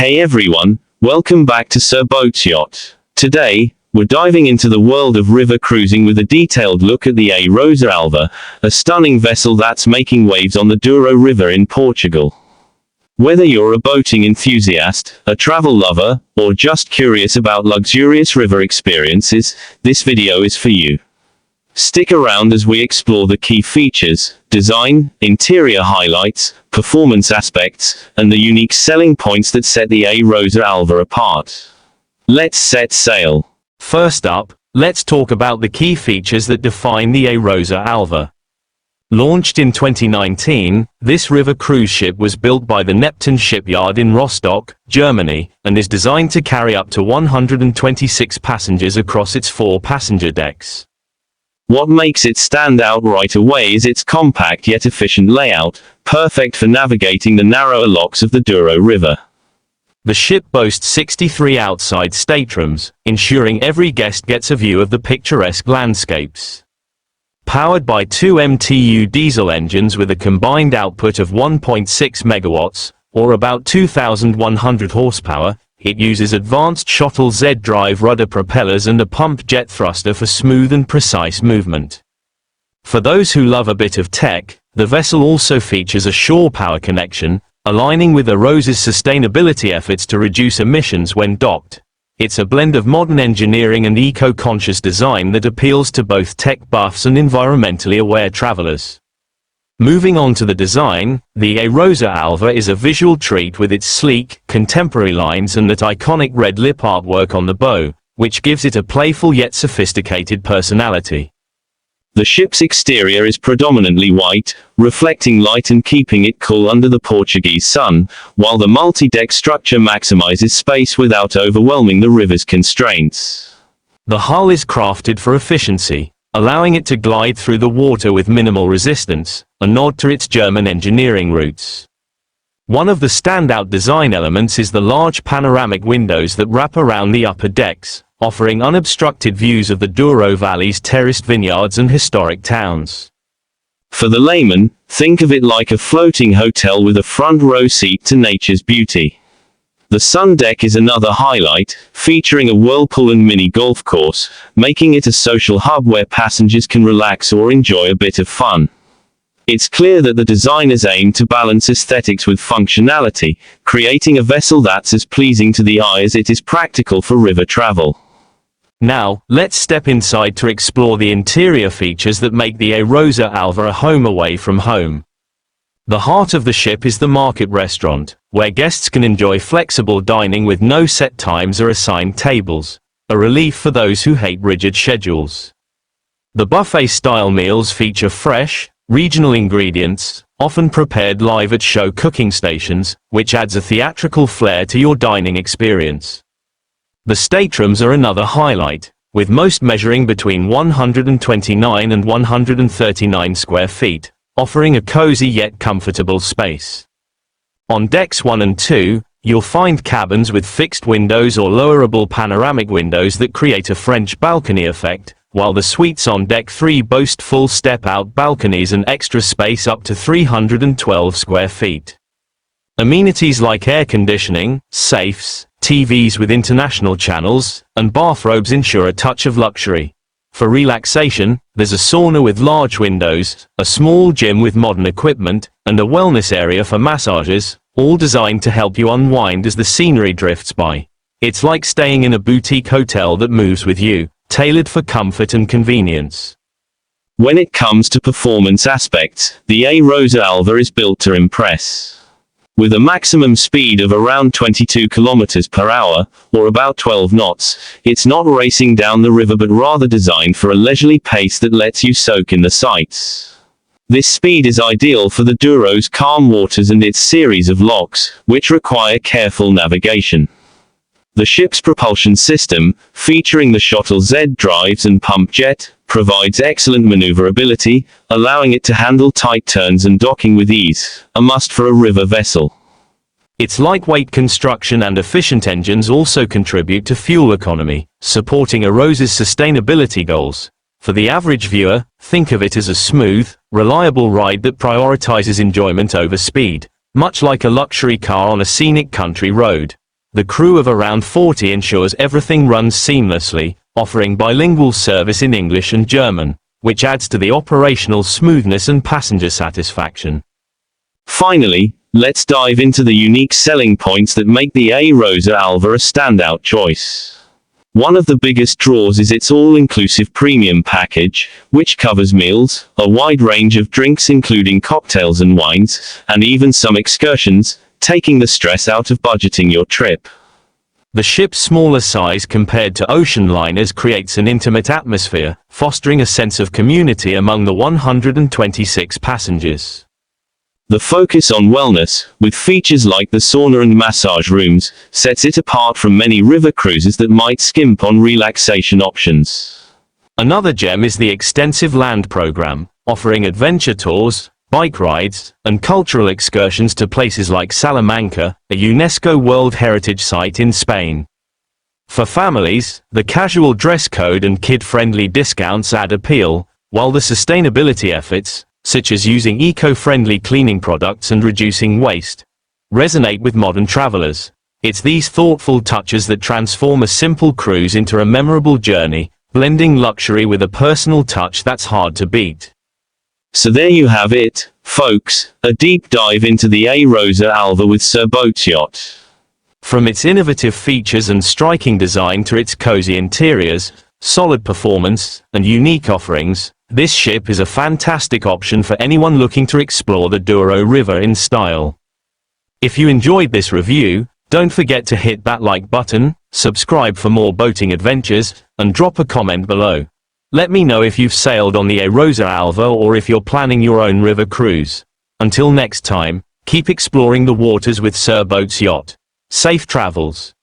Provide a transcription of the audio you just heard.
Hey everyone, welcome back to Sir Boats Yacht. Today, we're diving into the world of river cruising with a detailed look at the A Rosa Alva, a stunning vessel that's making waves on the Douro River in Portugal. Whether you're a boating enthusiast, a travel lover, or just curious about luxurious river experiences, this video is for you. Stick around as we explore the key features, design, interior highlights, performance aspects, and the unique selling points that set the A Rosa Alva apart. Let's set sail. First up, let's talk about the key features that define the A Rosa Alva. Launched in 2019, this river cruise ship was built by the Neptune shipyard in Rostock, Germany, and is designed to carry up to 126 passengers across its 4 passenger decks. What makes it stand out right away is its compact yet efficient layout, perfect for navigating the narrower locks of the Douro River. The ship boasts 63 outside staterooms, ensuring every guest gets a view of the picturesque landscapes. Powered by 2 MTU diesel engines with a combined output of 1.6 megawatts, or about 2,100 horsepower, it uses advanced Shuttle Z-drive rudder propellers and a pump jet thruster for smooth and precise movement. For those who love a bit of tech, the vessel also features a shore power connection, aligning with A Rosa's sustainability efforts to reduce emissions when docked. It's a blend of modern engineering and eco-conscious design that appeals to both tech buffs and environmentally aware travelers. Moving on to the design, the A Rosa Alva is a visual treat with its sleek, contemporary lines and that iconic red lip artwork on the bow, which gives it a playful yet sophisticated personality. The ship's exterior is predominantly white, reflecting light and keeping it cool under the Portuguese sun, while the multi-deck structure maximizes space without overwhelming the river's constraints. The hull is crafted for efficiency, allowing it to glide through the water with minimal resistance, a nod to its German engineering roots. One of the standout design elements is the large panoramic windows that wrap around the upper decks, offering unobstructed views of the Douro Valley's terraced vineyards and historic towns. For the layman, think of it like a floating hotel with a front row seat to nature's beauty. The sun deck is another highlight, featuring a whirlpool and mini golf course, making it a social hub where passengers can relax or enjoy a bit of fun. It's clear that the designers aim to balance aesthetics with functionality, creating a vessel that's as pleasing to the eye as it is practical for river travel. Now, let's step inside to explore the interior features that make the A Rosa Alva a home away from home. The heart of the ship is the market restaurant, where guests can enjoy flexible dining with no set times or assigned tables, a relief for those who hate rigid schedules. The buffet-style meals feature fresh, regional ingredients, often prepared live at show cooking stations, which adds a theatrical flair to your dining experience. The staterooms are another highlight, with most measuring between 129 and 139 square feet, offering a cozy yet comfortable space. On decks 1 and 2, you'll find cabins with fixed windows or lowerable panoramic windows that create a French balcony effect, while the suites on deck 3 boast full step-out balconies and extra space up to 312 square feet. Amenities like air conditioning, safes, TVs with international channels, and bathrobes ensure a touch of luxury. For relaxation, there's a sauna with large windows, a small gym with modern equipment, and a wellness area for massages, all designed to help you unwind as the scenery drifts by. It's like staying in a boutique hotel that moves with you, tailored for comfort and convenience. When it comes to performance aspects, the A Rosa Alva is built to impress. With a maximum speed of around 22 kilometers per hour, or about 12 knots, it's not racing down the river but rather designed for a leisurely pace that lets you soak in the sights. This speed is ideal for the Douro's calm waters and its series of locks, which require careful navigation. The ship's propulsion system, featuring the Shuttle Z drives and pump jet, provides excellent maneuverability, allowing it to handle tight turns and docking with ease, a must for a river vessel. Its lightweight construction and efficient engines also contribute to fuel economy, supporting A Rosa's sustainability goals. For the average viewer, think of it as a smooth, reliable ride that prioritizes enjoyment over speed, much like a luxury car on a scenic country road. The crew of around 40 ensures everything runs seamlessly, offering bilingual service in English and German, which adds to the operational smoothness and passenger satisfaction. Finally, let's dive into the unique selling points that make the A Rosa Alva a standout choice. One of the biggest draws is its all-inclusive premium package, which covers meals, a wide range of drinks including cocktails and wines, and even some excursions, taking the stress out of budgeting your trip. The ship's smaller size compared to ocean liners creates an intimate atmosphere, fostering a sense of community among the 126 passengers. The focus on wellness, with features like the sauna and massage rooms, sets it apart from many river cruises that might skimp on relaxation options. Another gem is the extensive land program, offering adventure tours, bike rides, and cultural excursions to places like Salamanca, a UNESCO World Heritage Site in Spain. For families, the casual dress code and kid-friendly discounts add appeal, while the sustainability efforts, such as using eco-friendly cleaning products and reducing waste, resonate with modern travelers. It's these thoughtful touches that transform a simple cruise into a memorable journey, blending luxury with a personal touch that's hard to beat. So there you have it, folks, a deep dive into the A Rosa Alva with Sir Boats Yacht. From its innovative features and striking design to its cozy interiors, solid performance, and unique offerings, this ship is a fantastic option for anyone looking to explore the Douro River in style. If you enjoyed this review, don't forget to hit that like button, subscribe for more boating adventures, and drop a comment below. Let me know if you've sailed on the A Rosa Alva or if you're planning your own river cruise. Until next time, keep exploring the waters with Sir Boats Yacht. Safe travels.